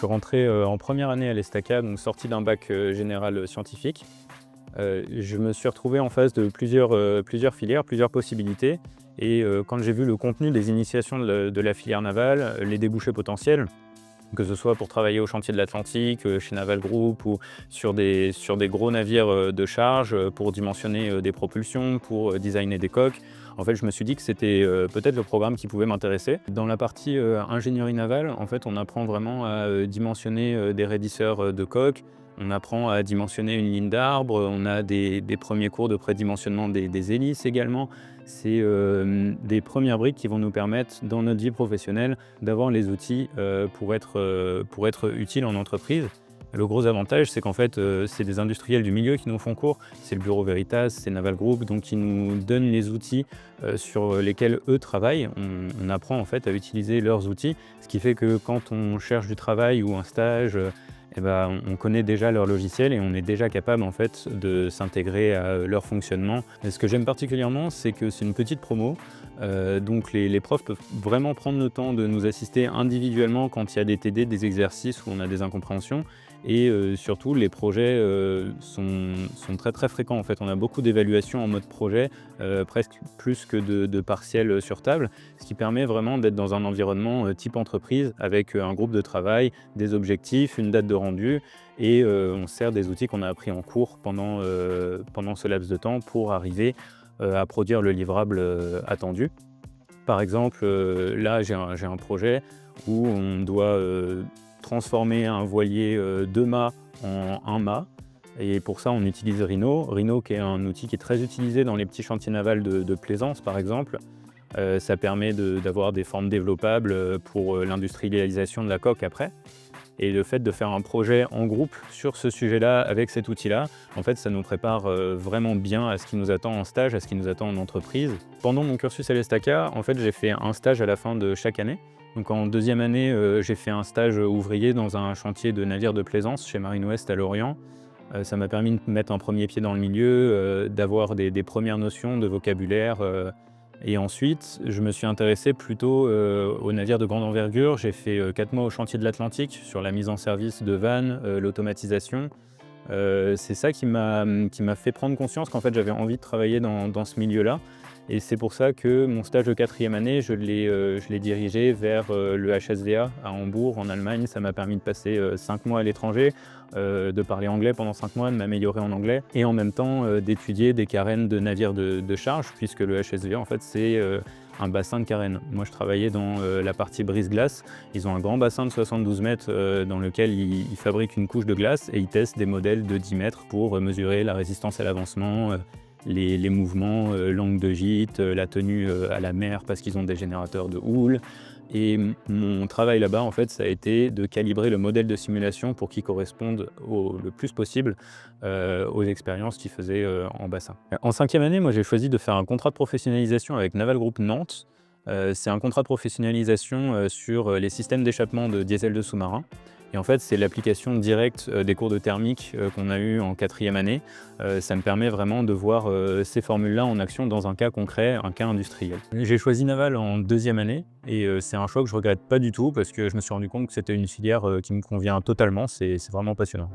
rentré en première année à l'ESTACA, donc sorti d'un bac général scientifique. Je me suis retrouvé en face de plusieurs filières, plusieurs possibilités. Et quand j'ai vu le contenu des initiations de la filière navale, les débouchés potentiels, que ce soit pour travailler au chantier de l'Atlantique, chez Naval Group ou sur des gros navires de charge, pour dimensionner des propulsions, pour designer des coques. En fait, je me suis dit que c'était peut-être le programme qui pouvait m'intéresser. Dans la partie ingénierie navale, en fait, on apprend vraiment à dimensionner des raidisseurs de coques. On apprend à dimensionner une ligne d'arbre, on a des premiers cours de prédimensionnement des hélices également. C'est des premières briques qui vont nous permettre, dans notre vie professionnelle, d'avoir les outils pour être utiles en entreprise. Le gros avantage, c'est qu'en fait, c'est des industriels du milieu qui nous font cours. C'est le Bureau Veritas, c'est Naval Group, donc qui nous donnent les outils sur lesquels eux travaillent. On apprend en fait à utiliser leurs outils, ce qui fait que quand on cherche du travail ou un stage, eh ben, on connaît déjà leur logiciel et on est déjà capable en fait de s'intégrer à leur fonctionnement. Et ce que j'aime particulièrement, c'est que c'est une petite promo, donc les profs peuvent vraiment prendre le temps de nous assister individuellement quand il y a des TD, des exercices où on a des incompréhensions. Et surtout, les projets sont très très fréquents. En fait, on a beaucoup d'évaluations en mode projet, presque plus que de partiels sur table, ce qui permet vraiment d'être dans un environnement type entreprise, avec un groupe de travail, des objectifs, une date de rendu, et on sert des outils qu'on a appris en cours pendant ce laps de temps pour arriver à produire le livrable attendu. Par exemple, là, j'ai un projet où on doit transformer un voilier 2 mâts en 1 mât. Et pour ça, on utilise Rhino. Rhino, qui est un outil qui est très utilisé dans les petits chantiers navals de plaisance, par exemple. Ça permet d'avoir des formes développables pour l'industrialisation de la coque après. Et le fait de faire un projet en groupe sur ce sujet-là, avec cet outil-là, en fait, ça nous prépare vraiment bien à ce qui nous attend en stage, à ce qui nous attend en entreprise. Pendant mon cursus à l'ESTACA, en fait, j'ai fait un stage à la fin de chaque année. Donc en deuxième année, j'ai fait un stage ouvrier dans un chantier de navires de plaisance chez Marine Ouest à Lorient. Ça m'a permis de mettre un premier pied dans le milieu, d'avoir des premières notions de vocabulaire. Et ensuite, je me suis intéressé plutôt aux navires de grande envergure. J'ai fait 4 mois au chantier de l'Atlantique sur la mise en service de vannes, l'automatisation. C'est ça qui m'a fait prendre conscience qu'en fait j'avais envie de travailler dans ce milieu-là. Et c'est pour ça que mon stage de quatrième année, je l'ai dirigé vers le HSVA à Hambourg, en Allemagne. Ça m'a permis de passer 5 mois à l'étranger, de parler anglais pendant 5 mois, de m'améliorer en anglais, et en même temps d'étudier des carènes de navires de charge, puisque le HSVA, en fait, c'est un bassin de carène. Moi, je travaillais dans la partie brise-glace. Ils ont un grand bassin de 72 mètres dans lequel ils fabriquent une couche de glace et ils testent des modèles de 10 mètres pour mesurer la résistance à l'avancement, les mouvements, l'angle de gîte, la tenue à la mer parce qu'ils ont des générateurs de houle. Et mon travail là-bas, en fait, ça a été de calibrer le modèle de simulation pour qu'il corresponde le plus possible aux expériences qu'ils faisaient en bassin. En cinquième année, moi, j'ai choisi de faire un contrat de professionnalisation avec Naval Group Nantes. C'est un contrat de professionnalisation sur les systèmes d'échappement de diesel de sous-marin. Et en fait, c'est l'application directe des cours de thermique qu'on a eu en quatrième année. Ça me permet vraiment de voir ces formules-là en action dans un cas concret, un cas industriel. J'ai choisi Naval en deuxième année et c'est un choix que je regrette pas du tout parce que je me suis rendu compte que c'était une filière qui me convient totalement. C'est vraiment passionnant.